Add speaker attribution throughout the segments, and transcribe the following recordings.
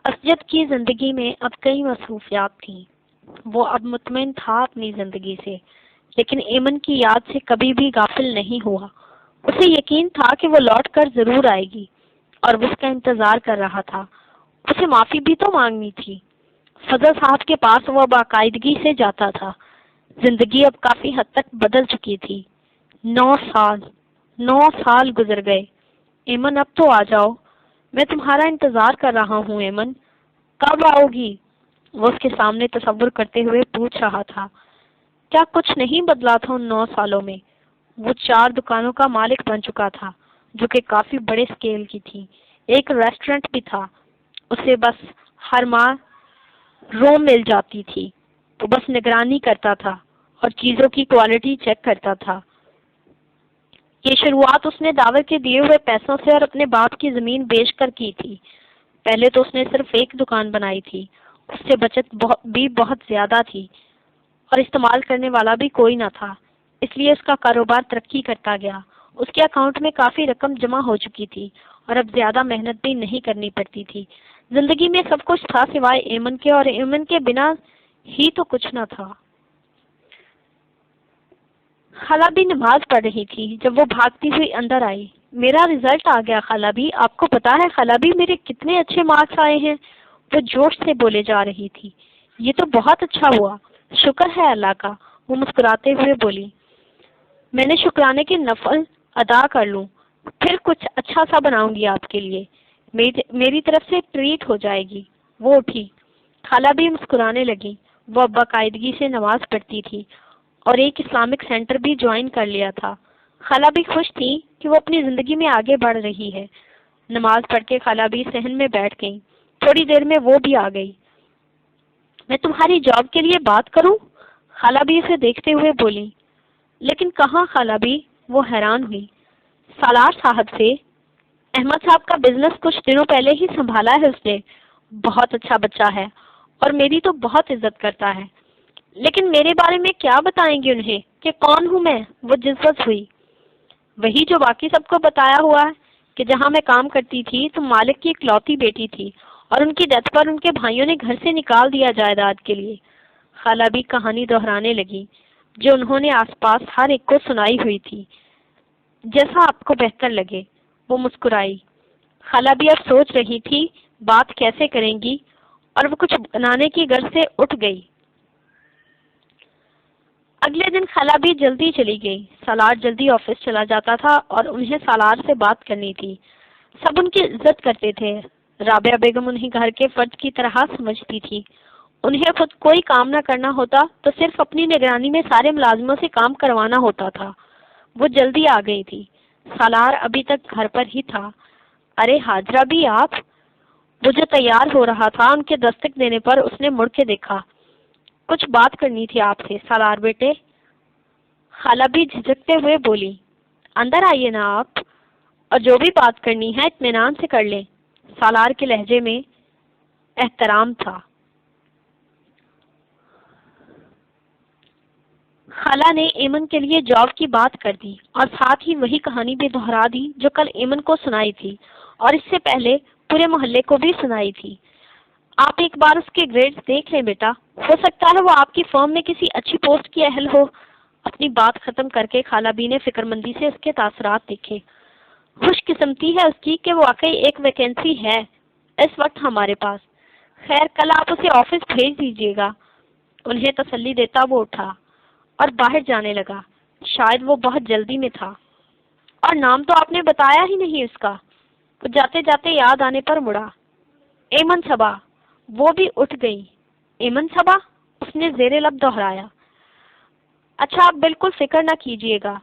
Speaker 1: اسجد کی زندگی میں اب کئی مصروفیات تھیں۔ وہ اب مطمئن تھا اپنی زندگی سے، لیکن ایمن کی یاد سے کبھی بھی غافل نہیں ہوا۔ اسے یقین تھا کہ وہ لوٹ کر ضرور آئے گی اور وہ اس کا انتظار کر رہا تھا۔ اسے معافی بھی تو مانگنی تھی۔ فضل صاحب کے پاس وہ باقاعدگی سے جاتا تھا۔ زندگی اب کافی حد تک بدل چکی تھی۔ 9 سال گزر گئے۔ ایمن اب تو آ جاؤ، میں تمہارا انتظار کر رہا ہوں۔ ایمن کب آؤ گی؟ وہ اس کے سامنے تصور کرتے ہوئے پوچھ رہا تھا۔ کیا کچھ نہیں بدلا تھا ان 9 سالوں میں؟ وہ 4 دکانوں کا مالک بن چکا تھا جو کہ کافی بڑے سکیل کی تھی۔ ایک ریسٹورنٹ بھی تھا۔ اسے بس ہر ماہ روم مل جاتی تھی تو بس نگرانی کرتا تھا اور چیزوں کی کوالٹی چیک کرتا تھا۔ یہ شروعات اس نے دعوت کے دیے ہوئے پیسوں سے اور اپنے باپ کی زمین بیچ کر کی تھی۔ پہلے تو اس نے صرف ایک دکان بنائی تھی، اس سے بچت بھی بہت زیادہ تھی اور استعمال کرنے والا بھی کوئی نہ تھا، اس لیے اس کا کاروبار ترقی کرتا گیا۔ اس کے اکاؤنٹ میں کافی رقم جمع ہو چکی تھی اور اب زیادہ محنت بھی نہیں کرنی پڑتی تھی۔ زندگی میں سب کچھ تھا سوائے ایمن کے، اور ایمن کے بنا ہی تو کچھ نہ تھا۔ خالہ بھی نماز پڑھ رہی تھی جب وہ بھاگتی ہوئی اندر آئی۔ میرا رزلٹ آ گیا خالہ بھی، آپ کو پتا ہے خالہ بھی میرے کتنے اچھے مارکس آئے ہیں؟ وہ جوش سے بولے جا رہی تھی۔ یہ تو بہت اچھا ہوا، شکر ہے اللہ کا، وہ مسکراتے ہوئے بولی۔ میں نے شکرانے کے نفل ادا کر لوں، پھر کچھ اچھا سا بناؤں گی آپ کے لیے، میری طرف سے ٹریٹ ہو جائے گی۔ وہ اٹھی۔ خالہ بھی مسکرانے لگی۔ وہ اب باقاعدگی سے نماز پڑھتی تھی اور ایک اسلامک سینٹر بھی جوائن کر لیا تھا۔ خالہ بھی خوش تھی کہ وہ اپنی زندگی میں آگے بڑھ رہی ہے۔ نماز پڑھ کے خالہ بھی صحن میں بیٹھ گئی۔ تھوڑی دیر میں وہ بھی آ گئی۔ میں تمہاری جاب کے لیے بات کروں؟ خالہ بھی اسے دیکھتے ہوئے بولی۔ لیکن کہاں خالہ بھی؟ وہ حیران ہوئی۔ سالار صاحب سے؟ احمد صاحب کا بزنس کچھ دنوں پہلے ہی سنبھالا ہے اس نے، بہت اچھا بچہ ہے اور میری تو بہت عزت کرتا ہے۔ لیکن میرے بارے میں کیا بتائیں گے انہیں کہ کون ہوں میں؟ وہ جذبت ہوئی۔ وہی جو باقی سب کو بتایا ہوا ہے کہ جہاں میں کام کرتی تھی تو مالک کی اکلوتی بیٹی تھی اور ان کی ڈیتھ پر ان کے بھائیوں نے گھر سے نکال دیا جائیداد کے لیے۔ خالہ بھی کہانی دہرانے لگی جو انہوں نے آس پاس ہر ایک کو سنائی ہوئی تھی۔ جیسا آپ کو بہتر لگے، وہ مسکرائی۔ خالہ بھی اب سوچ رہی تھی بات کیسے کریں گی، اور وہ کچھ بنانے کی غرض سے اٹھ گئی۔ اگلے دن خالہ بھی جلدی چلی گئی۔ سالار جلدی آفس چلا جاتا تھا اور انہیں سالار سے بات کرنی تھی۔ سب ان کی عزت کرتے تھے۔ رابعہ بیگم انہیں گھر کے فرد کی طرح سمجھتی تھی۔ انہیں خود کوئی کام نہ کرنا ہوتا تو صرف اپنی نگرانی میں سارے ملازموں سے کام کروانا ہوتا تھا۔ وہ جلدی آ گئی تھی۔ سالار ابھی تک گھر پر ہی تھا۔ ارے حاجرہ بھی آپ؟ وہ جو تیار ہو رہا تھا، ان کے دستک دینے پر اس نے مڑ کے دیکھا۔ کچھ بات کرنی تھی آپ سے سالار بیٹے۔ خالہ بھی جھجکتے ہوئے بولی۔ اندر آئیے نا آپ، اور جو بھی بات کرنی ہے اطمینان سے کر لیں۔ سالار کے لہجے میں احترام تھا۔ خالہ نے ایمن کے لیے جاب کی بات کر دی اور ساتھ ہی وہی کہانی بھی دہرا دی جو کل ایمن کو سنائی تھی اور اس سے پہلے پورے محلے کو بھی سنائی تھی۔ آپ ایک بار اس کے گریڈز دیکھ لیں بیٹا، ہو سکتا ہے وہ آپ کی فرم میں کسی اچھی پوسٹ کی اہل ہو۔ اپنی بات ختم کر کے خالہ بی نے فکر مندی سے اس کے تاثرات دیکھے۔ خوش قسمتی ہے اس کی کہ واقعی ایک ویکینسی ہے اس وقت ہمارے پاس۔ خیر کل آپ اسے آفس بھیج دیجیے گا۔ انہیں تسلی دیتا وہ اٹھا اور باہر جانے لگا۔ شاید وہ بہت جلدی میں تھا۔ اور نام تو آپ نے بتایا ہی نہیں اس کا۔ وہ جاتے جاتے یاد آنے پر مڑا۔ ایمن صبا۔ وہ بھی اٹھ گئی۔ ایمن صبا؟ اس نے زیر لب دہرایا۔ اچھا آپ بالکل فکر نہ کیجیے گا،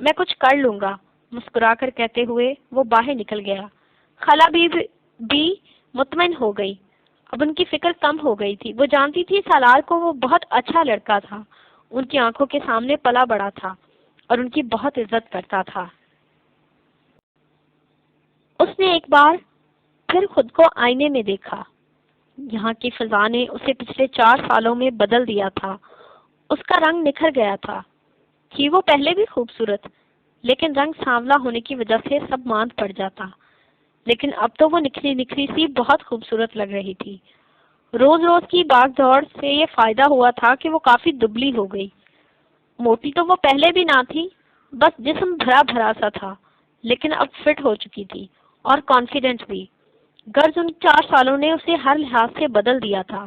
Speaker 1: میں کچھ کر لوں گا، مسکرا کر کہتے ہوئے وہ باہر نکل گیا۔ خالہ بھی مطمئن ہو گئی۔ اب ان کی فکر کم ہو گئی تھی۔ وہ جانتی تھی سالار کو وہ بہت اچھا لڑکا تھا، ان کی آنکھوں کے سامنے پلا بڑا تھا اور ان کی بہت عزت کرتا تھا۔ اس نے ایک بار پھر خود کو آئینے میں دیکھا۔ یہاں کی فضا نے اسے پچھلے 4 سالوں میں بدل دیا تھا۔ اس کا رنگ نکھر گیا تھا۔ تھی وہ پہلے بھی خوبصورت، لیکن رنگ سانولا ہونے کی وجہ سے سب ماند پڑ جاتا۔ لیکن اب تو وہ نکھری نکھری سی بہت خوبصورت لگ رہی تھی۔ روز روز کی بھاگ دوڑ سے یہ فائدہ ہوا تھا کہ وہ کافی دبلی ہو گئی۔ موٹی تو وہ پہلے بھی نہ تھی، بس جسم بھرا بھرا سا تھا، لیکن اب فٹ ہو چکی تھی اور کانفیڈنٹ بھی۔ غرض ان 4 سالوں نے اسے ہر لحاظ سے بدل دیا تھا۔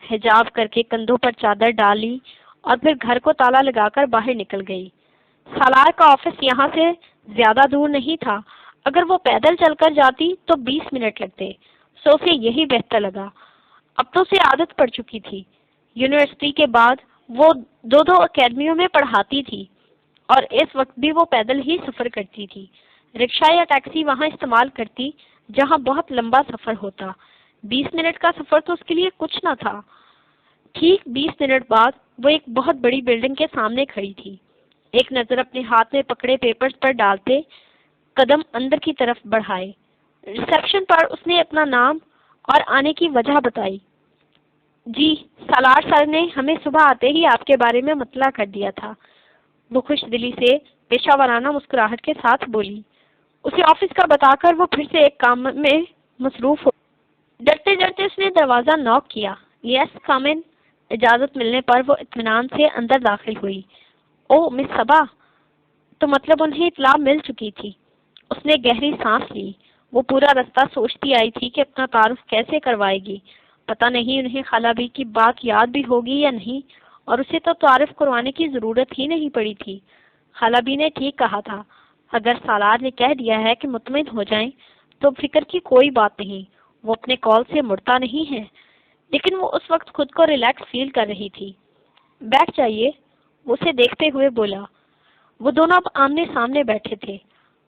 Speaker 1: حجاب کر کے کندھوں پر چادر ڈالی اور پھر گھر کو تالا لگا کر باہر نکل گئی۔ سالار کا آفس یہاں سے زیادہ دور نہیں تھا، اگر وہ پیدل چل کر جاتی تو 20 منٹ لگتے، سو اسے یہی بہتر لگا۔ اب تو اسے عادت پڑ چکی تھی۔ یونیورسٹی کے بعد وہ دو اکیڈمیوں میں پڑھاتی تھی اور اس وقت بھی وہ پیدل ہی سفر کرتی تھی۔ رکشہ یا ٹیکسی وہاں استعمال کرتی جہاں بہت لمبا سفر ہوتا۔ 20 منٹ کا سفر تو اس کے لیے کچھ نہ تھا۔ ٹھیک 20 منٹ بعد وہ ایک بہت بڑی بلڈنگ کے سامنے کھڑی تھی۔ ایک نظر اپنے ہاتھ میں پکڑے پیپرز پر ڈالتے قدم اندر کی طرف بڑھائے۔ ریسیپشن پر اس نے اپنا نام اور آنے کی وجہ بتائی۔ جی، سالار سر نے ہمیں صبح آتے ہی آپ کے بارے میں مطلع کر دیا تھا، وہ خوش دلی سے پیشہ ورانہ مسکراہٹ کے ساتھ بولی۔ اسے آفس کا بتا کر وہ پھر سے ایک کام میں مصروف ہو۔ ڈرتے ڈرتے اس نے دروازہ نوک کیا۔ یس، کم ان۔ اجازت ملنے پر وہ اطمینان سے اندر داخل ہوئی۔ او مس صبا، تو مطلب انہیں اطلاع مل چکی تھی۔ اس نے گہری سانس لی۔ وہ پورا رستہ سوچتی آئی تھی کہ اپنا تعارف کیسے کروائے گی۔ پتہ نہیں انہیں خالہ بی کی بات یاد بھی ہوگی یا نہیں، اور اسے تو تعارف کروانے کی ضرورت ہی نہیں پڑی تھی۔ خالہ بی نے ٹھیک کہا تھا، اگر سالار نے کہہ دیا ہے کہ مطمئن ہو جائیں تو فکر کی کوئی بات نہیں، وہ اپنے کال سے مڑتا نہیں ہے۔ لیکن وہ اس وقت خود کو ریلیکس فیل کر رہی تھی۔ بیٹھ جائیے، وہ اسے دیکھتے ہوئے بولا۔ وہ دونوں اب آمنے سامنے بیٹھے تھے۔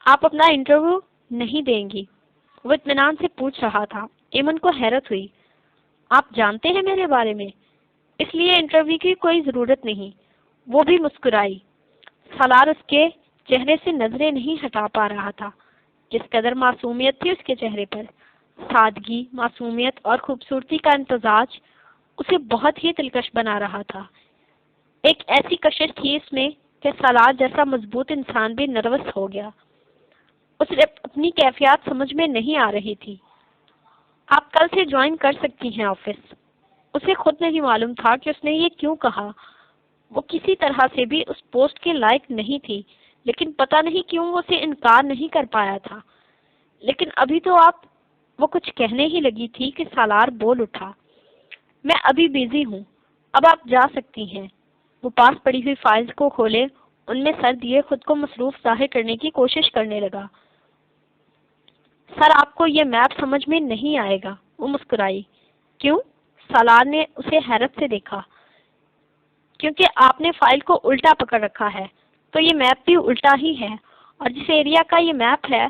Speaker 1: آپ اپنا انٹرویو نہیں دیں گی؟ وہ اطمینان سے پوچھ رہا تھا۔ ایمن کو حیرت ہوئی۔ آپ جانتے ہیں میرے بارے میں، اس لیے انٹرویو کی کوئی ضرورت نہیں۔ وہ بھی مسکرائی۔ سالار اس کے چہرے سے نظریں نہیں ہٹا پا رہا تھا۔ جس قدر معصومیت تھی اس کے چہرے پر، سادگی، معصومیت اور خوبصورتی کا امتزاج اسے بہت ہی دلکش بنا رہا تھا۔ ایک ایسی کشش تھی اس میں کہ سالار جیسا مضبوط انسان بھی نروس ہو گیا۔ اسے اپنی کیفیات سمجھ میں نہیں آ رہی تھی۔ آپ کل سے جوائن کر سکتی ہیں آفس۔ اسے خود نہیں معلوم تھا کہ اس نے یہ کیوں کہا۔ وہ کسی طرح سے بھی اس پوسٹ کے لائق نہیں تھی، لیکن پتہ نہیں کیوں وہ اسے انکار نہیں کر پایا تھا۔ لیکن ابھی تو وہ کچھ کہنے ہی لگی تھی کہ سالار بول اٹھا۔ میں ابھی بیزی ہوں، اب آپ جا سکتی ہیں۔ وہ پاس پڑی ہوئی فائلز کو کھولے، ان میں سر دیے خود کو مصروف ظاہر کرنے کی کوشش کرنے لگا۔ سر، آپ کو یہ میپ سمجھ میں نہیں آئے گا، وہ مسکرائی۔ کیوں؟ سالار نے اسے حیرت سے دیکھا۔ کیونکہ آپ نے فائل کو الٹا پکڑ رکھا ہے، تو یہ میپ بھی الٹا ہی ہے، اور جس ایریا کا یہ میپ ہے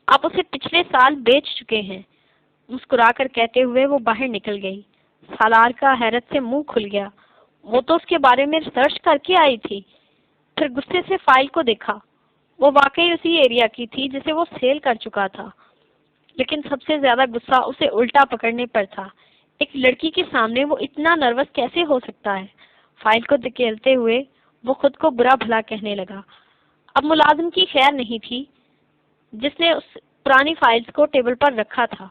Speaker 1: آپ اسے پچھلے سال بیچ چکے ہیں، مسکرا کر کہتے ہوئے وہ باہر نکل گئی۔ سالار کا حیرت سے منہ کھل گیا۔ وہ تو اس کے بارے میں ریسرچ کر کے آئی تھی۔ پھر غصے سے فائل کو دیکھا۔ وہ واقعی اسی ایریا کی تھی جسے وہ سیل کر چکا تھا، لیکن سب سے زیادہ غصہ اسے الٹا پکڑنے پر تھا۔ ایک لڑکی کے سامنے وہ اتنا نروس کیسے ہو سکتا ہے؟ فائل کو دھکیلتے ہوئے وہ خود کو برا بھلا کہنے لگا۔ اب ملازم کی خیر نہیں تھی جس نے اس پرانی فائلز کو ٹیبل پر رکھا تھا۔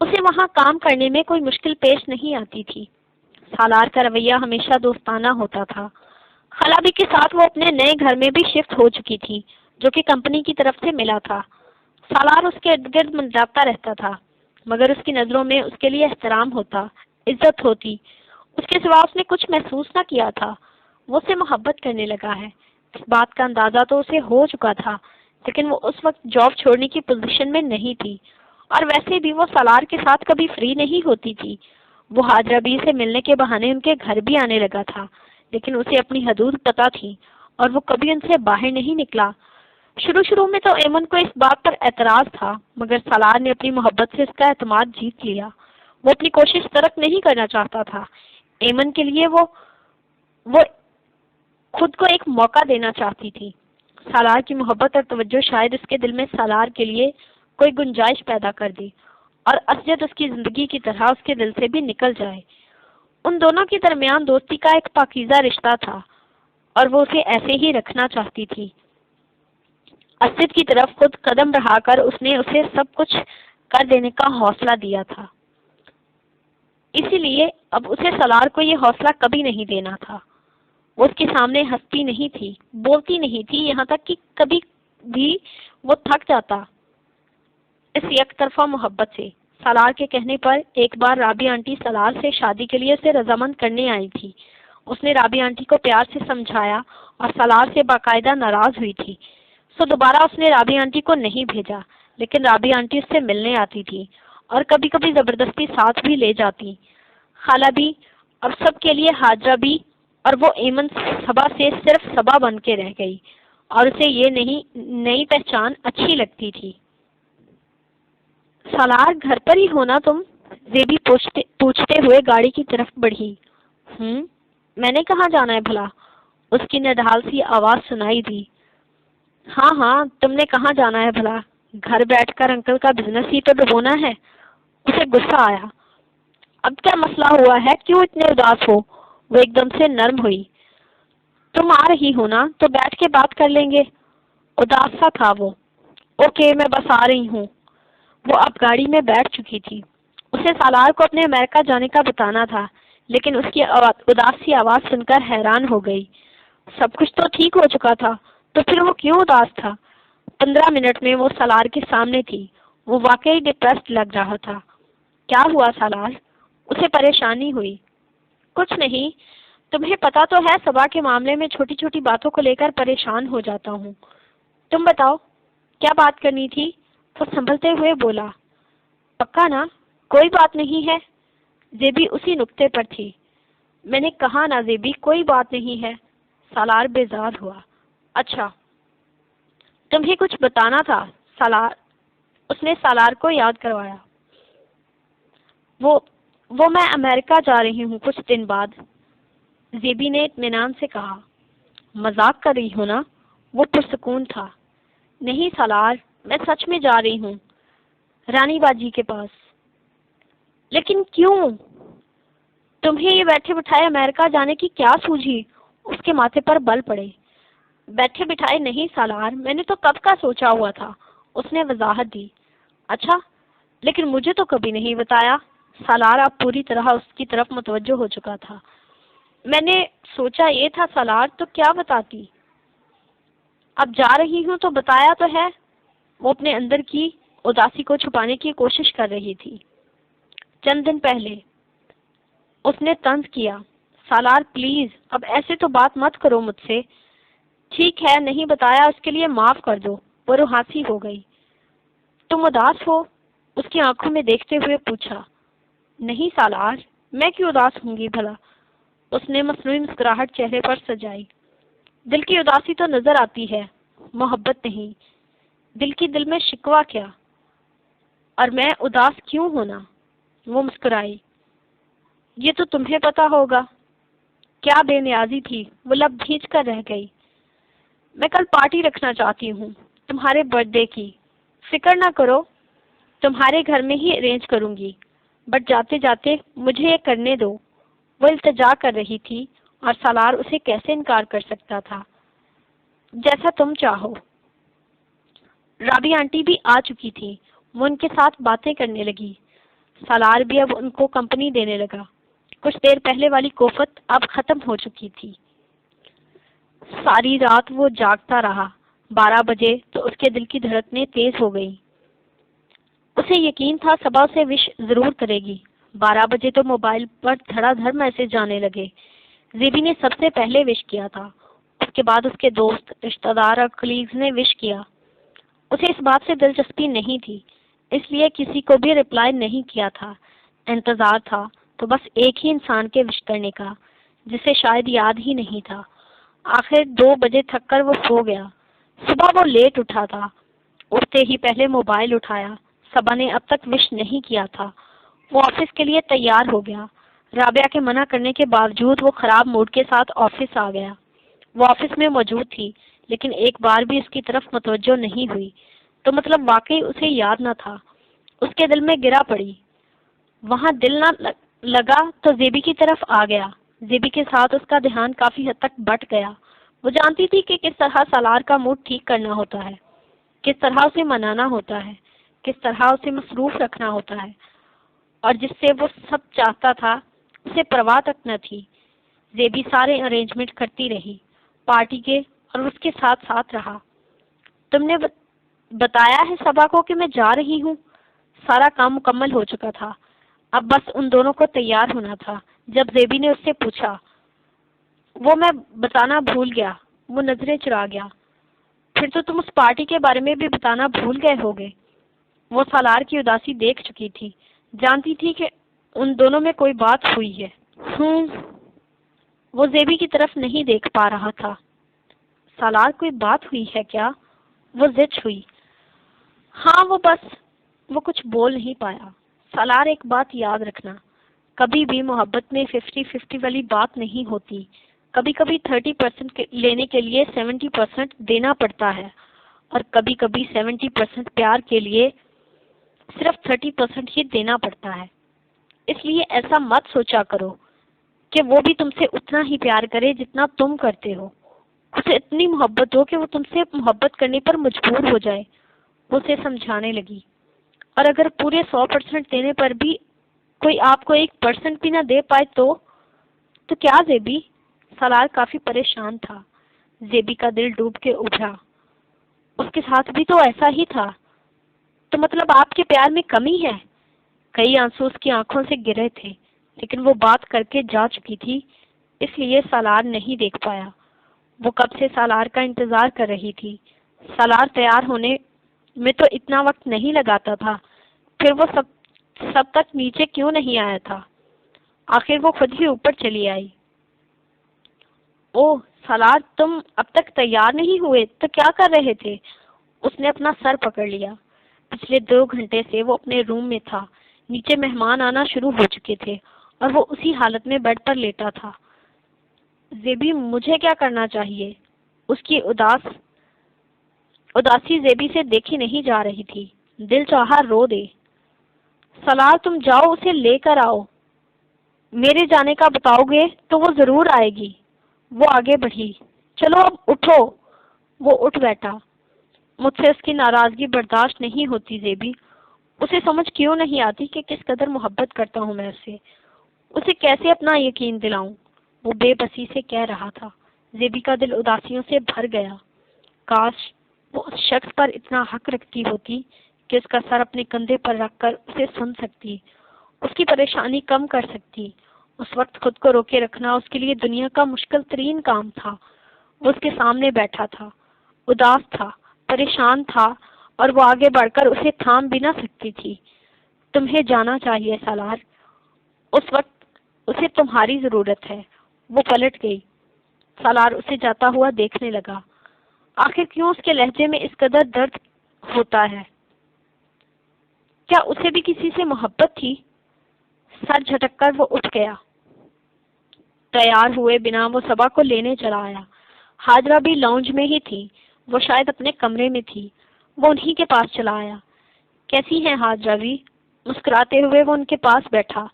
Speaker 1: اسے وہاں کام کرنے میں کوئی مشکل پیش نہیں آتی تھی۔ سالار کا رویہ ہمیشہ دوستانہ ہوتا تھا۔ خالہ بی کے ساتھ وہ اپنے نئے گھر میں بھی شفٹ ہو چکی تھی، جو کہ کمپنی کی طرف سے ملا تھا۔ سالار اس کے ارد گرد منڈلاتا رہتا تھا، مگر اس کی نظروں میں اس کے لیے احترام ہوتا، عزت ہوتی۔ اس کے سوا اس نے کچھ محسوس نہ کیا تھا۔ وہ اسے محبت کرنے لگا ہے، اس بات کا اندازہ تو اسے ہو چکا تھا، لیکن وہ اس وقت جاب چھوڑنے کی پوزیشن میں نہیں تھی، اور ویسے بھی وہ سالار کے ساتھ کبھی فری نہیں ہوتی تھی۔ وہ حاجرہ بی سے ملنے کے بہانے ان کے گھر بھی آنے لگا تھا، لیکن اسے اپنی حدود پتہ تھی اور وہ کبھی ان سے باہر نہیں نکلا۔ شروع میں تو ایمن کو اس بات پر اعتراض تھا، مگر سالار نے اپنی محبت سے اس کا اعتماد جیت لیا۔ وہ اپنی کوشش ترک نہیں کرنا چاہتا تھا۔ ایمن کے لیے وہ خود کو ایک موقع دینا چاہتی تھی۔ سالار کی محبت اور توجہ شاید اس کے دل میں سالار کے لیے کوئی گنجائش پیدا کر دی، اور اسجد اس کی زندگی کی طرح اس کے دل سے بھی نکل جائے۔ ان دونوں کے درمیان دوستی کا ایک پاکیزہ رشتہ تھا، اور وہ اسے ایسے ہی رکھنا چاہتی تھی۔ اسد کی طرف خود قدم بڑھا کر اس نے اسے سب کچھ کر دینے کا حوصلہ دیا تھا، اسی لیے اب اسے سالار کو یہ حوصلہ کبھی نہیں دینا تھا۔ وہ اس کے سامنے ہنستی نہیں تھی، بولتی نہیں تھی، یہاں تک کہ کبھی بھی وہ تھک جاتا اس یک طرفہ محبت سے۔ سالار کے کہنے پر ایک بار رابعہ آنٹی سالار سے شادی کے لیے اسے رضامند کرنے آئی تھی۔ اس نے رابعہ آنٹی کو پیار سے سمجھایا اور سالار سے باقاعدہ ناراض ہوئی تھی، سو دوبارہ اس نے رابعہ آنٹی کو نہیں بھیجا، لیکن رابعہ آنٹی اس سے ملنے آتی تھی اور کبھی کبھی زبردستی ساتھ بھی لے جاتی۔ خالہ بھی اب سب کے لیے ہاجرہ بھی، اور وہ ایمن صبا سے صرف صبا بن کے رہ گئی اور اسے یہ نئی پہچان اچھی لگتی تھی۔ سالار گھر پر ہی ہونا تم؟ زیبی پوچھتے ہوئے گاڑی کی طرف بڑھی۔ میں نے کہاں جانا ہے بھلا؟ اس کی نڈھال سی آواز سنائی دی۔ ہاں ہاں، تم نے کہاں جانا ہے بھلا؟ گھر بیٹھ کر انکل کا بزنس ہی تو ڈبونا ہے۔ اسے غصہ آیا۔ اب کیا مسئلہ ہوا ہے، کیوں اتنے اداس ہو؟ وہ ایک دم سے نرم ہوئی۔ تم آ رہی ہو نا تو بیٹھ کے بات کر لیں گے۔ اداس سا تھا وہ۔ اوکے، میں بس آ رہی ہوں۔ وہ اب گاڑی میں بیٹھ چکی تھی۔ اسے سالار کو اپنے امریکہ جانے کا بتانا تھا، لیکن اس کی اداس سی آواز سن کر حیران ہو گئی۔ سب کچھ تو ٹھیک ہو چکا تھا، تو پھر وہ کیوں اداس تھا؟ 15 منٹ میں وہ سالار کے سامنے تھی۔ وہ واقعی ڈپریسڈ لگ رہا تھا۔ کیا ہوا سالار؟ اسے پریشانی ہوئی۔ کچھ نہیں، تمہیں پتا تو ہے صبا کے معاملے میں چھوٹی چھوٹی باتوں کو لے کر پریشان ہو جاتا ہوں۔ تم بتاؤ کیا بات کرنی تھی؟ وہ سنبھلتے ہوئے بولا۔ پکا نا کوئی بات نہیں ہے؟ زیبی اسی نقطے پر تھی۔ میں نے کہا نا زیبی، کوئی بات نہیں ہے۔ سالار بیزار ہوا۔ اچھا، تمہیں کچھ بتانا تھا سالار، اس نے سالار کو یاد کروایا۔ وہ میں امریکہ جا رہی ہوں کچھ دن بعد، زیبی نے اطمینان سے کہا۔ مذاق کر رہی ہو نا؟ وہ پرسکون تھا۔ نہیں سالار، میں سچ میں جا رہی ہوں رانی باجی کے پاس۔ لیکن کیوں؟ تمہیں یہ بیٹھے بٹھائے امریکہ جانے کی کیا سوجھی؟ اس کے ماتھے پر بل پڑے۔ بیٹھے بٹھائے نہیں سالار، میں نے تو کب کا سوچا ہوا تھا، اس نے وضاحت دی۔ اچھا، لیکن مجھے تو کبھی نہیں بتایا۔ سالار اب پوری طرح اس کی طرف متوجہ ہو چکا تھا۔ میں نے سوچا یہ تھا سالار، تو کیا بتاتی؟ اب جا رہی ہوں تو بتایا تو ہے۔ وہ اپنے اندر کی اداسی کو چھپانے کی کوشش کر رہی تھی۔ چند دن پہلے اس نے طنز کیا۔ سالار پلیز اب ایسے تو بات مت کرو مجھ سے۔ ٹھیک ہے، نہیں بتایا اس کے لیے معاف کر دو۔ وہ روحاسی ہو گئی۔ تم اداس ہو؟ اس کی آنکھوں میں دیکھتے ہوئے پوچھا۔ نہیں سالار، میں کیوں اداس ہوں گی بھلا؟ اس نے مصنوعی مسکراہٹ چہرے پر سجائی۔ دل کی اداسی تو نظر آتی ہے، محبت نہیں۔ دل کی دل میں شکوہ کیا؟ اور میں اداس کیوں ہونا؟ وہ مسکرائی۔ یہ تو تمہیں پتا ہوگا۔ کیا بے نیازی تھی، وہ لب بھیج کر رہ گئی۔ میں کل پارٹی رکھنا چاہتی ہوں تمہارے برتھ ڈے کی۔ فکر نہ کرو، تمہارے گھر میں ہی ارینج کروں گی، بٹ جاتے جاتے مجھے یہ کرنے دو۔ وہ التجا کر رہی تھی اور سالار اسے کیسے انکار کر سکتا تھا۔ جیسا تم چاہو۔ رابعہ آنٹی بھی آ چکی تھی۔ وہ ان کے ساتھ باتیں کرنے لگی۔ سالار بھی اب ان کو کمپنی دینے لگا۔ کچھ دیر پہلے والی کوفت اب ختم ہو چکی تھی۔ ساری رات وہ جاگتا رہا۔ 12 بجے تو اس کے دل کی دھڑکنیں تیز ہو گئی۔ اسے یقین تھا صبح اسے وش ضرور کرے گی۔ 12 بجے تو موبائل پر دھڑا دھڑ میسج جانے لگے۔ زیبی نے سب سے پہلے وش کیا تھا، اس کے بعد اس کے دوست، رشتہ دار اور کلیگز نے وش کیا۔ اسے اس بات سے دلچسپی نہیں تھی، اس لیے کسی کو بھی رپلائی نہیں کیا تھا۔ انتظار تھا تو بس ایک ہی انسان کے وش کرنے کا، جسے شاید یاد ہی نہیں تھا۔ آخر 2 بجے تھک کر وہ سو گیا۔ صبح وہ لیٹ اٹھا تھا۔ اٹھتے ہی پہلے موبائل اٹھایا۔ صبا نے اب تک وش نہیں کیا تھا۔ وہ آفس کے لیے تیار ہو گیا۔ رابعہ کے منع کرنے کے باوجود وہ خراب موڈ کے ساتھ آفس آ گیا۔ وہ آفس میں موجود تھی، لیکن ایک بار بھی اس کی طرف متوجہ نہیں ہوئی، تو مطلب واقعی اسے یاد نہ تھا۔ اس کے دل میں گرا پڑی۔ وہاں دل نہ لگا تو زیبی کی طرف آ گیا۔ زیبی کے ساتھ اس کا دھیان کافی حد تک بٹ گیا۔ وہ جانتی تھی کہ کس طرح سالار کا موڈ ٹھیک کرنا ہوتا ہے۔ کس طرح اسے منانا ہوتا ہے، کس طرح اسے مصروف رکھنا ہوتا ہے، اور جس سے وہ سب چاہتا تھا اسے پرواہ تک نہ تھی۔ زیبی سارے ارینجمنٹ کرتی رہی پارٹی کے اور اس کے ساتھ ساتھ رہا۔ تم نے بتایا ہے صبا کو کہ میں جا رہی ہوں؟ سارا کام مکمل ہو چکا تھا، اب بس ان دونوں کو تیار ہونا تھا۔ جب زیبی نے اس سے پوچھا، وہ میں بتانا بھول گیا، وہ نظریں چرا گیا۔ پھر تو تم اس پارٹی کے بارے میں بھی بتانا بھول گئے ہوگے۔ وہ سالار کی اداسی دیکھ چکی تھی، جانتی تھی کہ ان دونوں میں کوئی بات ہوئی ہے۔ وہ زیبی کی طرف نہیں دیکھ پا رہا تھا۔ سالار کوئی بات ہوئی ہے کیا؟ وہ زچ ہوئی۔ ہاں وہ کچھ بول نہیں پایا۔ سالار ایک بات یاد رکھنا، کبھی بھی محبت میں 50-50 والی بات نہیں ہوتی۔ کبھی کبھی 30% لینے کے لیے 70% دینا پڑتا ہے، اور کبھی کبھی 70% پیار کے لیے صرف 30% ہی دینا پڑتا ہے۔ اس لیے ایسا مت سوچا کرو کہ وہ بھی تم سے اتنا ہی پیار کرے جتنا تم کرتے ہو۔ اسے اتنی محبت ہو کہ وہ تم سے محبت کرنے پر مجبور ہو جائے۔ وہ اسے سمجھانے لگی، اور اگر پورے 100% دینے پر بھی کوئی آپ کو 1% بھی نہ دے پائے تو کیا زیبی؟ سالار کافی پریشان تھا۔ زیبی کا دل ڈوب کے ابھرا۔ اس کے ساتھ بھی تو ایسا ہی تھا۔ تو مطلب آپ کے پیار میں کمی ہے؟ کئی آنسو اس کی آنکھوں سے گرے تھے، لیکن وہ بات کر کے جا چکی تھی، اس لیے سالار نہیں دیکھ پایا۔ وہ کب سے سالار کا انتظار کر رہی تھی۔ سالار تیار ہونے میں تو اتنا وقت نہیں لگاتا تھا، پھر وہ سب تک نیچے کیوں نہیں آیا تھا؟ آخر وہ خود ہی اوپر چلی آئی۔ اوہ سالار، تم اب تک تیار نہیں ہوئے تو کیا کر رہے تھے؟ اس نے اپنا سر پکڑ لیا۔ پچھلے 2 گھنٹے سے وہ اپنے روم میں تھا۔ نیچے مہمان آنا شروع ہو چکے تھے اور وہ اسی حالت میں بیڈ پر لیٹا تھا۔ زیبی، مجھے کیا کرنا چاہیے؟ اس کی اداسی زیبی سے دیکھی نہیں جا رہی تھی۔ دل چاہا رو دے۔ سالار، تم جاؤ اسے لے کر آؤ۔ میرے جانے کا بتاؤ گے تو وہ ضرور آئے گی۔ وہ آگے بڑھی۔ چلو اب اٹھو۔ وہ اٹھ بیٹھا۔ مجھ سے اس کی ناراضگی برداشت نہیں ہوتی زیبی۔ اسے سمجھ کیوں نہیں آتی کہ کس قدر محبت کرتا ہوں میں اسے کیسے اپنا یقین دلاؤں؟ وہ بے بسی سے کہہ رہا تھا۔ زیبی کا دل اداسیوں سے بھر گیا۔ کاش وہ اس شخص پر اتنا حق رکھتی ہوتی کہ اس کا سر اپنے کندھے پر رکھ کر اسے سن سکتی، اس کی پریشانی کم کر سکتی۔ اس وقت خود کو روکے رکھنا اس کے لیے دنیا کا مشکل ترین کام تھا۔ وہ اس کے سامنے بیٹھا تھا، اداس تھا، پریشان تھا، اور وہ آگے بڑھ کر اسے تھام بھی نہ سکتی تھی۔ تمہیں جانا چاہیے سالار، اس وقت اسے تمہاری ضرورت ہے۔ وہ پلٹ گئی۔ سالار اسے جاتا ہوا دیکھنے لگا۔ آخر کیوں اس کے لہجے میں اس قدر درد ہوتا ہے؟ کیا اسے بھی کسی سے محبت تھی؟ سر جھٹک کر وہ اٹھ گیا۔ تیار ہوئے بنا وہ صبا کو لینے چلا آیا۔ حاجرہ بھی لاؤنج میں ہی تھی، وہ شاید اپنے کمرے میں تھی۔ وہ انہی کے پاس چلا آیا۔ کیسی ہیں حاجرہ بھی؟ مسکراتے ہوئے وہ ان کے پاس بیٹھا۔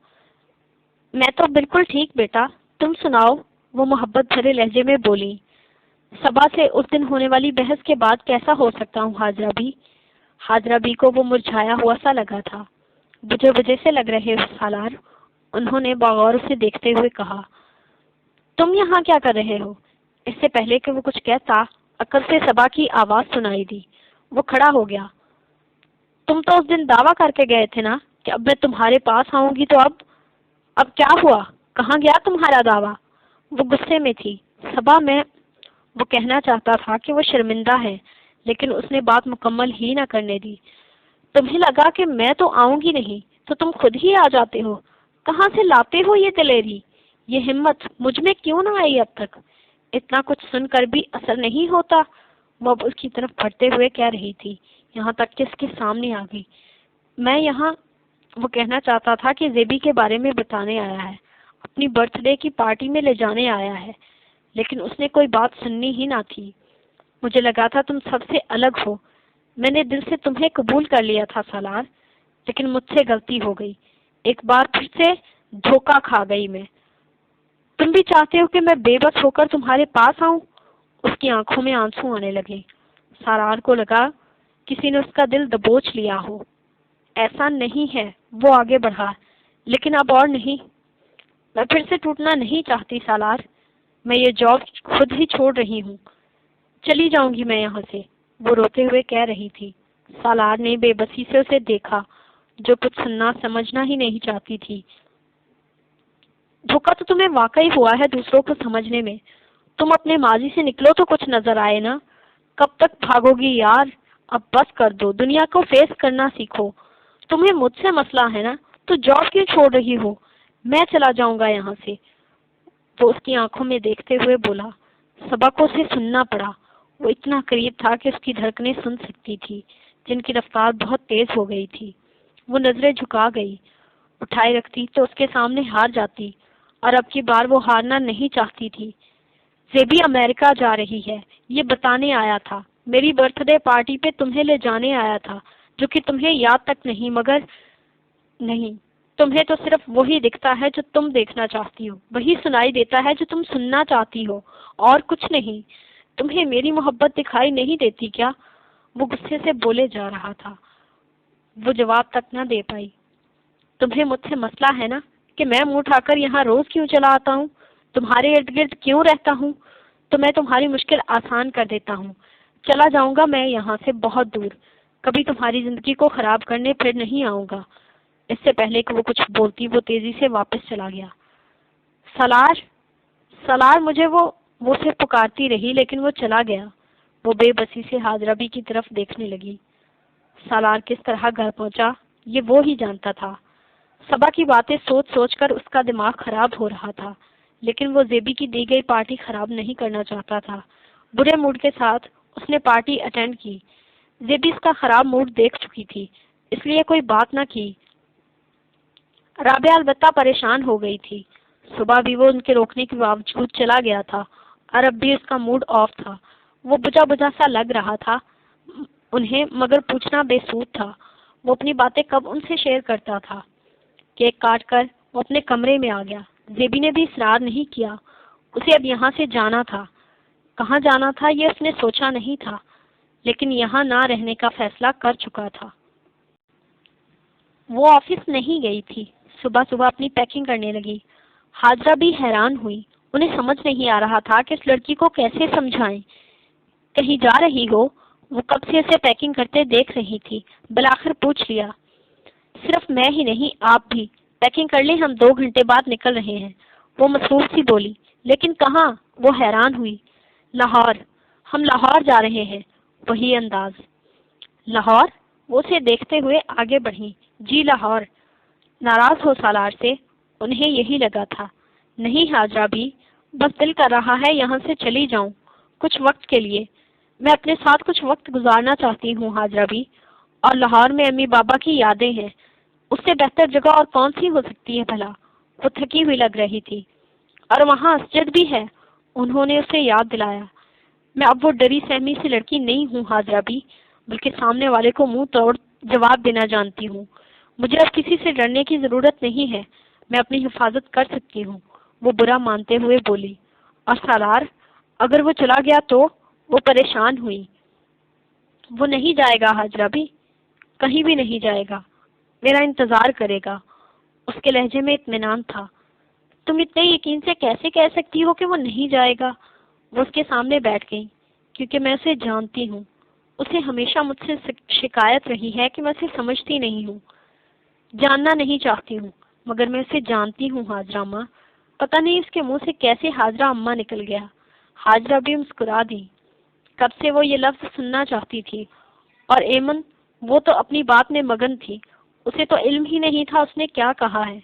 Speaker 1: میں تو بالکل ٹھیک بیٹا، تم سناؤ؟ وہ محبت بھرے لہجے میں بولی۔ صبا سے اس دن ہونے والی بحث کے بعد کیسا ہو سکتا ہوں حاجرہ بھی؟ حاجرہ بھی کو وہ مرجھایا ہوا سا لگا تھا۔ بجھے بجھے سے لگ رہے ہو سالار، انہوں نے باغور سے دیکھتے ہوئے کہا۔ تم یہاں کیا کر رہے ہو؟ اس سے پہلے کہ وہ کچھ کہتا، عقب سے صبا کی آواز سنائی دی۔ وہ کھڑا ہو گیا۔ تم تو اس دن دعویٰ کر کے گئے تھے نا کہ اب میں تمہارے پاس آؤں گی، تو اب کیا ہوا؟ کہاں گیا تمہارا دعویٰ؟ وہ غصے میں تھی۔ صبا، وہ کہنا چاہتا تھا کہ وہ شرمندہ ہے، لیکن اس نے بات مکمل ہی نہ کرنے دی۔ تمہیں لگا کہ میں تو آؤں گی نہیں تو تم خود ہی آ جاتے ہو۔ کہاں سے لاتے ہو یہ دلیری، یہ ہمت؟ مجھ میں کیوں نہ آئی اب تک؟ اتنا کچھ سن کر بھی اثر نہیں ہوتا؟ وہ اب اس کی طرف بڑھتے ہوئے کہہ رہی تھی، یہاں تک کہ اس کے سامنے آ گئی۔ میں یہاں، وہ کہنا چاہتا تھا کہ زیبی کے بارے میں بتانے آیا ہے، اپنی برتھ ڈے کی پارٹی میں لے جانے آیا ہے، لیکن اس نے کوئی بات سننی ہی نہ تھی۔ مجھے لگا تھا تم سب سے الگ ہو، میں نے دل سے تمہیں قبول کر لیا تھا سالار، لیکن مجھ سے غلطی ہو گئی، ایک بار پھر سے دھوکا کھا گئی میں۔ تم بھی چاہتے ہو کہ میں بے بس ہو کر تمہارے پاس آؤں؟ اس کی آنکھوں میں آنسو آنے لگے۔ سالار کو لگا کسی نے اس کا دل دبوچ لیا ہو۔ ایسا نہیں ہے، وہ آگے بڑھا، لیکن اب اور نہیں۔ میں پھر سے ٹوٹنا نہیں چاہتی سالار، میں یہ جاب خود ہی چھوڑ رہی ہوں، چلی جاؤں گی میں یہاں سے، وہ روتے ہوئے کہہ رہی تھی۔ سالار نے بے بسی سے اسے دیکھا، جو کچھ سننا سمجھنا ہی نہیں چاہتی تھی۔ دھوکا تو تمہیں واقعی ہوا ہے دوسروں کو سمجھنے میں۔ تم اپنے ماضی سے نکلو تو کچھ نظر آئے نا۔ کب تک بھاگو گی یار؟ اب بس کر دو، دنیا کو فیس کرنا سیکھو۔ تمہیں مجھ سے مسئلہ ہے نا، تو جاب کیوں چھوڑ رہی ہو؟ میں چلا جاؤں گا یہاں سے، وہ اس کی آنکھوں میں دیکھتے ہوئے بولا۔ صبا کو اسے سننا پڑا، وہ اتنا قریب تھا کہ اس کی دھڑکنیں سن سکتی تھی، جن کی رفتار بہت تیز ہو گئی تھی۔ وہ نظریں جھکا گئی، اٹھائے رکھتی تو اس کے سامنے ہار جاتی، اور اب کی بار وہ ہارنا نہیں چاہتی تھی۔ زیبی امریکہ جا رہی ہے، یہ بتانے آیا تھا۔ میری برتھ ڈے پارٹی پہ تمہیں لے جانے آیا تھا، جو کہ تمہیں یاد تک نہیں، مگر نہیں، تمہیں تو صرف وہی دکھتا ہے جو تم دیکھنا چاہتی ہو، وہی سنائی دیتا ہے جو تم سننا چاہتی ہو، اور کچھ نہیں۔ تمہیں میری محبت دکھائی نہیں دیتی کیا؟ وہ غصے سے بولے جا رہا تھا۔ وہ جواب تک نہ دے پائی۔ تمہیں مجھ سے مسئلہ ہے نا کہ میں منہ اٹھا کر یہاں روز کیوں چلا آتا ہوں، تمہارے ارد گرد کیوں رہتا ہوں، تو میں تمہاری مشکل آسان کر دیتا ہوں۔ چلا جاؤں گا میں یہاں سے بہت دور، کبھی تمہاری زندگی کو خراب کرنے پھر نہیں آؤں گا۔ اس سے پہلے کہ وہ کچھ بولتی وہ تیزی سے واپس چلا گیا۔ سالار، سالار، مجھے وہ اسے پکارتی رہی، لیکن وہ چلا گیا۔ وہ بے بسی سے حاضرہ کی طرف دیکھنے لگی۔ سالار کس طرح گھر پہنچا یہ وہ ہی جانتا تھا۔ صبا کی باتیں سوچ سوچ کر اس کا دماغ خراب ہو رہا تھا، لیکن وہ زیبی کی دی گئی پارٹی خراب نہیں کرنا چاہتا تھا۔ برے موڈ کے ساتھ اس نے پارٹی اٹینڈ کی۔ زیبی اس کا خراب موڈ دیکھ چکی تھی، اس لیے کوئی بات نہ کی۔ رابعہ البتہ پریشان ہو گئی تھی۔ صبح بھی وہ ان کے روکنے کے باوجود چلا گیا تھا، اور اب بھی اس کا موڈ آف تھا۔ وہ بجھا بجھا سا لگ رہا تھا انہیں، مگر پوچھنا بے سود تھا۔ وہ اپنی باتیں کب ان سے شیئر کرتا تھا؟ کیک کاٹ کر وہ اپنے کمرے میں آ گیا۔ زیبی نے بھی اصرار نہیں کیا، اسے اب یہاں سے جانا تھا۔ کہاں جانا تھا یہ اس نے سوچا نہیں تھا، لیکن یہاں نہ رہنے کا فیصلہ کر چکا تھا۔ وہ آفس نہیں گئی تھی، صبح صبح اپنی پیکنگ کرنے لگی۔ حاجرہ بھی حیران ہوئی، انہیں سمجھ نہیں آ رہا تھا کہ اس لڑکی کو کیسے سمجھائیں۔ کہیں جا رہی ہو؟ وہ کب سے اسے پیکنگ کرتے دیکھ رہی تھی، بالآخر پوچھ لیا۔ صرف میں ہی نہیں، آپ بھی پیکنگ کر لیں، ہم 2 گھنٹے بعد نکل رہے ہیں، وہ مصروف سی بولی۔ لیکن کہاں؟ وہ حیران ہوئی۔ لاہور، ہم لاہور جا رہے ہیں، وہی انداز۔ لاہور؟ وہ اسے دیکھتے ہوئے آگے بڑھی۔ جی لاہور۔ ناراض ہو سالار سے؟ انہیں یہی لگا تھا۔ نہیں حاجرہ بھی، بس دل کر رہا ہے یہاں سے چلی جاؤں کچھ وقت کے لیے۔ میں اپنے ساتھ کچھ وقت گزارنا چاہتی ہوں حاجرہ بھی، اور لاہور میں امی بابا کی یادیں ہیں، اس سے بہتر جگہ اور کون سی ہو سکتی ہے بھلا؟ وہ تھکی ہوئی لگ رہی تھی۔ اور وہاں اسجد بھی ہے، انہوں نے اسے یاد دلایا۔ میں اب وہ ڈری سہمی سی لڑکی نہیں ہوں حاجرہ بھی، بلکہ سامنے والے کو منہ توڑ جواب دینا جانتی ہوں۔ مجھے اب کسی سے ڈرنے کی ضرورت نہیں ہے، میں اپنی حفاظت کر سکتی ہوں، وہ برا مانتے ہوئے بولی۔ اور سالار، اگر وہ چلا گیا تو؟ وہ پریشان ہوئی۔ وہ نہیں جائے گا حاجرہ بھی، کہیں بھی نہیں جائے گا، میرا انتظار کرے گا۔ اس کے لہجے میں اطمینان تھا۔ تم اتنے یقین سے کیسے کہہ سکتی ہو کہ وہ نہیں جائے گا؟ وہ اس کے سامنے بیٹھ گئی۔ کیونکہ میں اسے جانتی ہوں، اسے ہمیشہ مجھ سے شکایت رہی ہے کہ میں اسے سمجھتی نہیں ہوں، جاننا نہیں چاہتی ہوں، مگر میں اسے جانتی ہوں حاجرہ اماں۔ پتہ نہیں اس کے منہ سے کیسے حاجرہ اماں نکل گیا۔ حاجرہ بھی مسکرا دی۔ کب سے وہ یہ لفظ سننا چاہتی تھی۔ اور ایمن، وہ تو اپنی بات میں مگن تھی، اسے تو علم ہی نہیں تھا اس نے کیا کہا ہے۔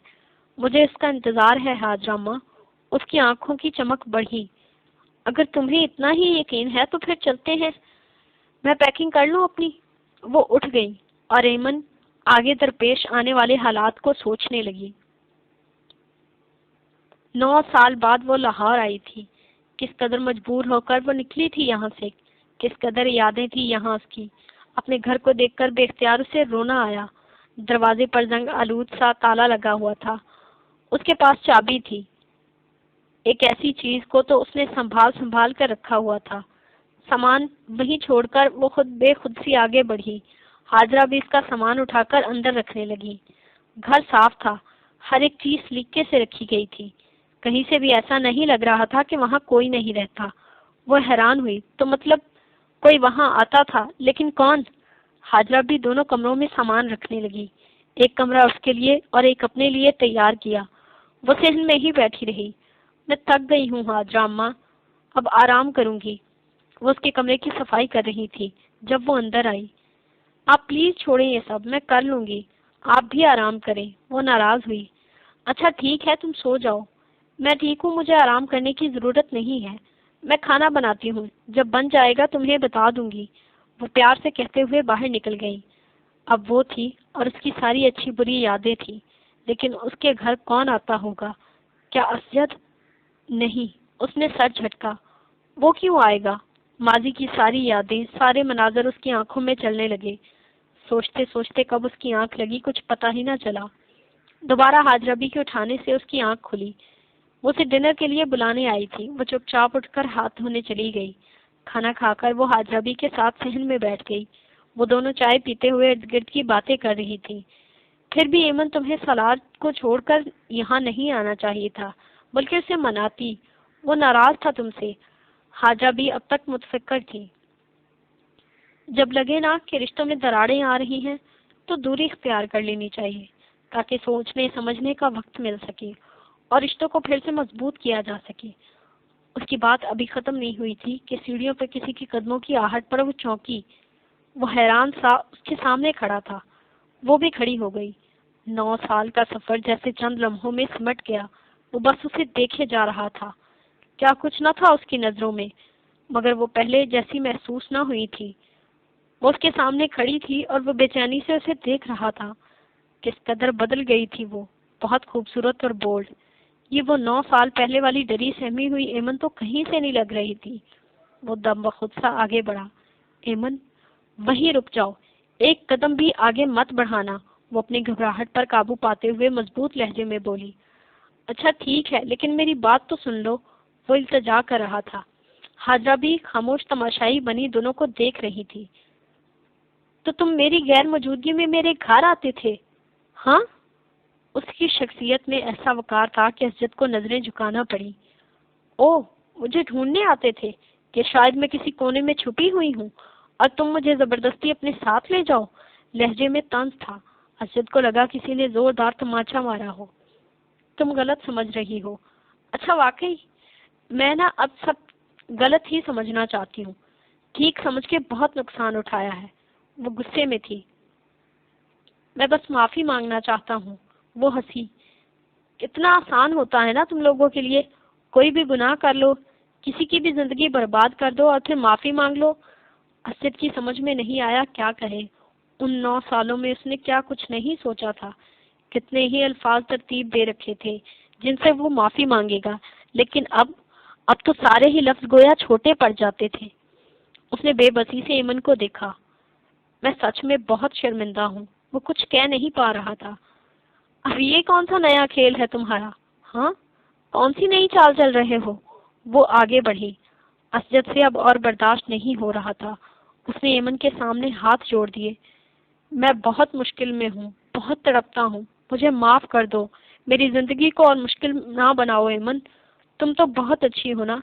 Speaker 1: مجھے اس کا انتظار ہے حاجرہ اماں۔ اس کی آنکھوں کی چمک بڑھی۔ اگر تمہیں اتنا ہی یقین ہے تو پھر چلتے ہیں، میں پیکنگ کر لوں اپنی؟ وہ اٹھ گئی اور ایمن آگے درپیش آنے والے حالات کو سوچنے لگی۔ 9 سال بعد وہ لاہور آئی تھی۔ کس قدر مجبور ہو کر وہ نکلی تھی یہاں سے، کس قدر یادیں تھی یہاں اس کی۔ اپنے گھر کو دیکھ کر بے اختیار اسے رونا آیا۔ دروازے پر زنگ آلود سا تالا لگا ہوا تھا۔ اس کے پاس چابی تھی۔ ایک ایسی چیز کو تو اس نے سنبھال کر رکھا ہوا تھا۔ سامان وہیں چھوڑ کر وہ خود بے خود سی آگے بڑھی۔ حاجرہ بھی اس کا سامان اٹھا کر اندر رکھنے لگی۔ گھر صاف تھا، ہر ایک چیز سلیقے سے رکھی گئی تھی، کہیں سے بھی ایسا نہیں لگ رہا تھا کہ وہاں کوئی نہیں رہتا۔ وہ حیران ہوئی، تو مطلب کوئی وہاں آتا تھا، لیکن کون؟ حاجرہ بھی دونوں کمروں میں سامان رکھنے لگی۔ ایک کمرہ اس کے لیے اور ایک اپنے لیے تیار کیا۔ وہ صحن میں ہی بیٹھی رہی۔ میں تھک گئی ہوں حاجرہ اماں، اب آرام کروں گی۔ وہ اس کے کمرے کی صفائی کر رہی تھی جب وہ اندر آئی۔ آپ پلیز چھوڑیں یہ سب، میں کر لوں گی، آپ بھی آرام کریں۔ وہ ناراض ہوئی۔ اچھا ٹھیک ہے، تم سو جاؤ، میں ٹھیک ہوں، مجھے آرام کرنے کی ضرورت نہیں ہے، میں کھانا بناتی ہوں، جب بن جائے گا تمہیں بتا دوں گی۔ وہ پیار سے کہتے ہوئے باہر نکل گئی۔ اب وہ تھی اور اس کی ساری اچھی بری یادیں تھی، لیکن اس کے گھر کون آتا ہوگا؟ کیا اسجد؟ نہیں، اس نے سر جھٹکا۔ وہ کیوں آئے گا؟ ماضی کی ساری یادیں، سارے مناظر اس کی آنکھوں میں چلنے لگے۔ سوچتے سوچتے کب اس کی آنکھ لگی کچھ پتہ ہی نہ چلا۔ دوبارہ حاجرہ بی کے اٹھانے سے اس کی آنکھ کھلی۔ وہ اسے ڈنر کے لیے بلانے آئی تھی۔ وہ چپ چاپ اٹھ کر ہاتھ دھونے چلی گئی۔ کھانا کھا کر وہ حاجرہ بی کے ساتھ صحن میں بیٹھ گئی۔ وہ دونوں چائے پیتے ہوئے ارد گرد کی باتیں کر رہی تھی۔ پھر بھی ایمن تمہیں سلاد کو چھوڑ کر یہاں نہیں آنا چاہیے تھا، بلکہ اسے مناتی۔ وہ ناراض تھا تم سے۔ حاجرہ بی اب تک متفکر تھی۔ جب لگے نا کہ رشتوں میں دراڑیں آ رہی ہیں تو دوری اختیار کر لینی چاہیے، تاکہ سوچنے سمجھنے کا وقت مل سکے اور رشتوں کو پھر سے مضبوط کیا جا سکے۔ اس کی بات ابھی ختم نہیں ہوئی تھی کہ سیڑھیوں پہ کسی کے قدموں کی آہٹ پر وہ چونکی۔ وہ حیران سا اس کے سامنے کھڑا تھا۔ وہ بھی کھڑی ہو گئی۔ 9 سال کا سفر جیسے چند لمحوں میں سمٹ گیا۔ وہ بس اسے دیکھے جا رہا تھا۔ کیا کچھ نہ تھا اس کی نظروں میں، مگر وہ پہلے جیسی محسوس نہ ہوئی تھی۔ وہ اس کے سامنے کھڑی تھی اور وہ بے چینی سے اسے دیکھ رہا تھا۔ کس قدر بدل گئی تھی وہ، بہت خوبصورت اور بولڈ۔ یہ وہ 9 سال پہلے والی ڈری سہمی ہوئی ایمن تو کہیں سے نہیں لگ رہی تھی۔ وہ دم بخود سا آگے بڑھا۔ ایمن، وہیں رک جاؤ، ایک قدم بھی آگے مت بڑھانا۔ وہ اپنی گھبراہٹ پر قابو پاتے ہوئے مضبوط لہجے میں بولی۔ اچھا ٹھیک ہے، لیکن میری بات تو سن لو، وہ التجا کر رہا تھا۔ حاجرہ بھی خاموش تماشائی بنی دونوں کو دیکھ رہی تھی۔ تو تم میری غیر موجودگی میں میرے گھر آتے تھے؟ ہاں؟ اس کی شخصیت میں ایسا وقار تھا کہ اسجد کو نظریں جھکانا پڑی۔ او، مجھے ڈھونڈنے آتے تھے کہ شاید میں کسی کونے میں چھپی ہوئی ہوں اور تم مجھے زبردستی اپنے ساتھ لے جاؤ؟ لہجے میں طنز تھا۔ اسجد کو لگا کسی نے زوردار تماچا مارا ہو۔ تم غلط سمجھ رہی ہو۔ اچھا واقعی؟ میں اب سب غلط ہی سمجھنا چاہتی ہوں۔ ٹھیک سمجھ کے بہت نقصان اٹھایا ہے۔ وہ غصے میں تھی۔ میں بس معافی مانگنا چاہتا ہوں۔ وہ ہنسی۔ کتنا آسان ہوتا ہے نا تم لوگوں کے لیے، کوئی بھی گناہ کر لو، کسی کی بھی زندگی برباد کر دو اور پھر معافی مانگ لو۔ اسد کی سمجھ میں نہیں آیا کیا کہے۔ ان 9 سالوں میں اس نے کیا کچھ نہیں سوچا تھا، کتنے ہی الفاظ ترتیب دے رکھے تھے جن سے وہ معافی مانگے گا، لیکن اب تو سارے ہی لفظ گویا چھوٹے پڑ جاتے تھے۔ اس نے بے بسی سے ایمن کو دیکھا۔ میں سچ میں بہت شرمندہ ہوں۔ وہ کچھ کہہ نہیں پا رہا تھا۔ اب یہ کون سا نیا کھیل ہے تمہارا؟ ہاں، کون سی نئی چال چل رہے ہو؟ وہ آگے بڑھی۔ اسجد سے اب اور برداشت نہیں ہو رہا تھا۔ اس نے ایمن کے سامنے ہاتھ جوڑ دیے۔ میں بہت مشکل میں ہوں، بہت تڑپتا ہوں، مجھے معاف کر دو، میری زندگی کو اور مشکل نہ بناؤ ایمن، تم تو بہت اچھی ہو نا۔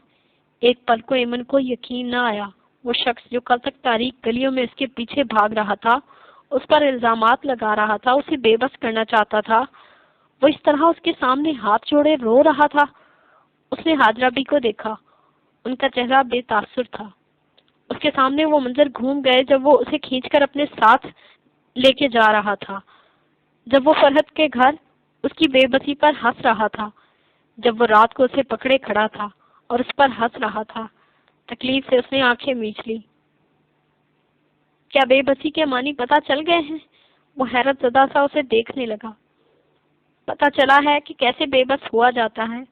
Speaker 1: ایک پل کو ایمن کو یقین نہ آیا۔ وہ شخص جو کل تک تاریک گلیوں میں اس کے پیچھے بھاگ رہا تھا، اس پر الزامات لگا رہا تھا، اسے بے بس کرنا چاہتا تھا، وہ اس طرح اس کے سامنے ہاتھ جوڑے رو رہا تھا۔ اس نے حاجرہ بی کو دیکھا۔ ان کا چہرہ بے تاثر تھا۔ اس کے سامنے وہ منظر گھوم گئے جب وہ اسے کھینچ کر اپنے ساتھ لے کے جا رہا تھا، جب وہ فرحت کے گھر اس کی بے بسی پر ہنس رہا تھا، جب وہ رات کو اسے پکڑے کھڑا تھا اور اس پر ہنس رہا تھا۔ تکلیف سے اس نے آنکھیں میچ لی۔ کیا بے بسی کے معنی پتہ چل گئے ہیں؟ وہ حیرت زدہ سا اسے دیکھنے لگا۔ پتہ چلا ہے کہ کیسے بے بس ہوا جاتا ہے،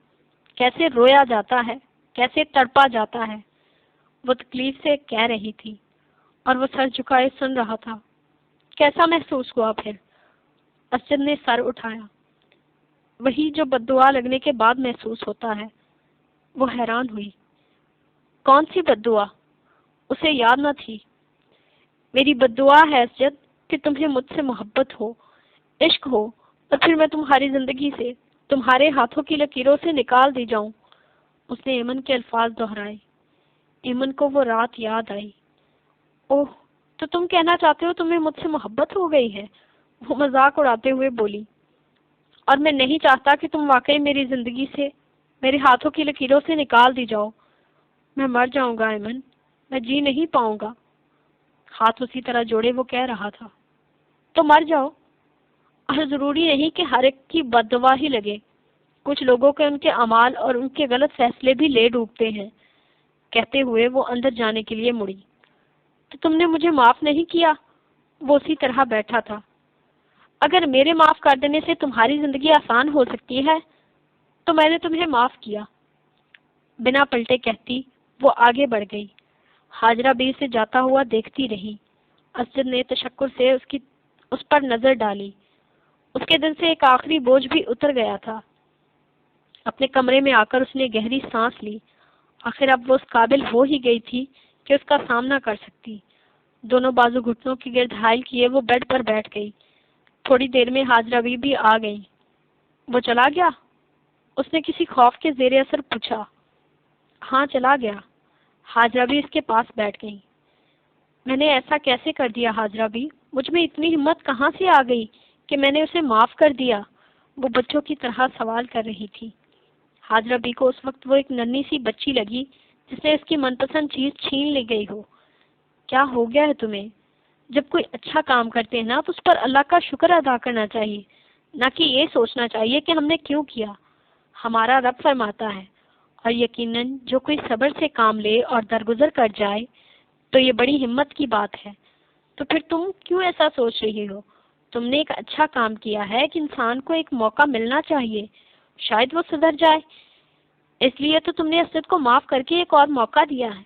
Speaker 1: کیسے رویا جاتا ہے، کیسے تڑپا جاتا ہے، وہ تکلیف سے کہہ رہی تھی، اور وہ سر جھکائے سن رہا تھا۔ کیسا محسوس ہوا پھر؟ اسجد نے سر اٹھایا۔ وہی جو بد دعا لگنے کے بعد محسوس ہوتا ہے۔ وہ حیران ہوئی۔ کون سی بد دعا؟ اسے یاد نہ تھی۔ میری بددعا ہے اسجد کہ تمہیں مجھ سے محبت ہو، عشق ہو، اور پھر میں تمہاری زندگی سے تمہارے ہاتھوں کی لکیروں سے نکال دی جاؤں۔ اس نے ایمن کے الفاظ دہرائے۔ ایمن کو وہ رات یاد آئی۔ اوہ، تو تم کہنا چاہتے ہو تمہیں مجھ سے محبت ہو گئی ہے؟ وہ مذاق اڑاتے ہوئے بولی۔ اور میں نہیں چاہتا کہ تم واقعی میری زندگی سے میرے ہاتھوں کی لکیروں سے نکال دی جاؤ۔ میں مر جاؤں گا ایمن، میں جی نہیں پاؤں گا۔ ہاتھ اسی طرح جوڑے وہ کہہ رہا تھا۔ تو مر جاؤ، اور ضروری نہیں کہ ہر ایک کی بددعا ہی لگے۔ کچھ لوگوں کے ان کے اعمال اور ان کے غلط فیصلے بھی لے ڈوبتے ہیں۔ کہتے ہوئے وہ اندر جانے کے لیے مڑی۔ تو تم نے مجھے معاف نہیں کیا؟ وہ اسی طرح بیٹھا تھا۔ اگر میرے معاف کر دینے سے تمہاری زندگی آسان ہو سکتی ہے تو میں نے تمہیں معاف کیا۔ بنا پلٹے کہتی وہ آگے بڑھ گئی۔ حاجرہ بھی اسے جاتا ہوا دیکھتی رہی۔ اسجد نے تشکر سے اس پر نظر ڈالی۔ اس کے دل سے ایک آخری بوجھ بھی اتر گیا تھا۔ اپنے کمرے میں آ کر اس نے گہری سانس لی۔ آخر اب وہ اس قابل ہو ہی گئی تھی کہ اس کا سامنا کر سکتی۔ دونوں بازو گھٹنوں کے گرد حائل کیے وہ بیڈ پر بیٹھ گئی۔ تھوڑی دیر میں حاجرہ بھی آ گئی۔ وہ چلا گیا؟ اس نے کسی خوف کے زیر اثر پوچھا۔ ہاں چلا گیا۔ حاجرہ بھی اس کے پاس بیٹھ گئی۔ میں نے ایسا کیسے کر دیا حاجرہ بھی؟ مجھ میں اتنی ہمت کہاں سے آ گئی کہ میں نے اسے معاف کر دیا؟ وہ بچوں کی طرح سوال کر رہی تھی۔ حاجرہ بھی کو اس وقت وہ ایک ننھی سی بچی لگی جس نے اس کی من پسند چیز چھین لی گئی ہو۔ کیا ہو گیا ہے تمہیں؟ جب کوئی اچھا کام کرتے ہیں نا تو اس پر اللہ کا شکر ادا کرنا چاہیے، نہ کہ یہ سوچنا چاہیے کہ ہم نے کیوں کیا۔ ہمارا رب فرماتا ہے، اور یقیناً جو کوئی صبر سے کام لے اور درگزر کر جائے تو یہ بڑی ہمت کی بات ہے۔ تو پھر تم کیوں ایسا سوچ رہی ہو؟ تم نے ایک اچھا کام کیا ہے کہ انسان کو ایک موقع ملنا چاہیے، شاید وہ سدھر جائے، اس لیے تو تم نے اسد کو معاف کر کے ایک اور موقع دیا ہے۔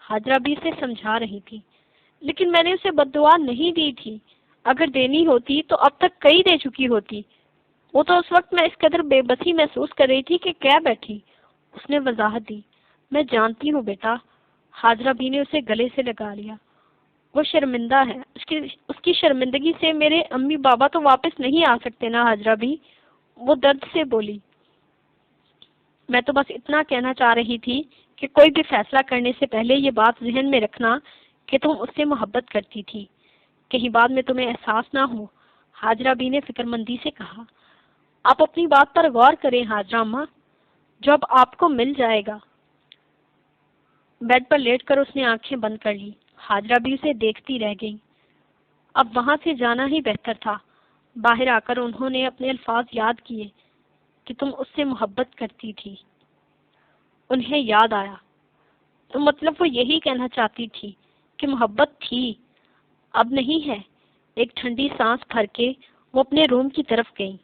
Speaker 1: حاجرہ بھی اسے سمجھا رہی تھی۔ لیکن میں نے اسے بددعا نہیں دی تھی، اگر دینی ہوتی تو اب تک کئی دے چکی ہوتی۔ وہ تو اس وقت میں اس قدر بے بسی محسوس کر رہی تھی کہ کہہ بیٹھی۔ اس نے وضاحت دی۔ میں جانتی ہوں بیٹا۔ حاجرہ بھی نے اسے گلے سے لگا لیا۔ وہ شرمندہ ہے، اس کی شرمندگی سے میرے امی بابا تو واپس نہیں آ سکتے نا حاجرہ بھی، وہ درد سے بولی۔ میں تو بس اتنا کہنا چاہ رہی تھی کہ کوئی بھی فیصلہ کرنے سے پہلے یہ بات ذہن میں رکھنا کہ تم اس سے محبت کرتی تھی، کہیں بعد میں تمہیں احساس نہ ہو۔ حاجرہ بھی نے فکر مندی سے کہا۔ آپ اپنی بات پر غور کریں حاجرہ اماں، جو اب آپ کو مل جائے گا۔ بیڈ پر لیٹ کر اس نے آنکھیں بند کر لی۔ حاجرہ بھی اسے دیکھتی رہ گئی۔ اب وہاں سے جانا ہی بہتر تھا۔ باہر آ کر انہوں نے اپنے الفاظ یاد کیے کہ تم اس سے محبت کرتی تھی۔ انہیں یاد آیا۔ تو مطلب وہ یہی کہنا چاہتی تھی کہ محبت تھی، اب نہیں ہے۔ ایک ٹھنڈی سانس بھر کے وہ اپنے روم کی طرف گئی۔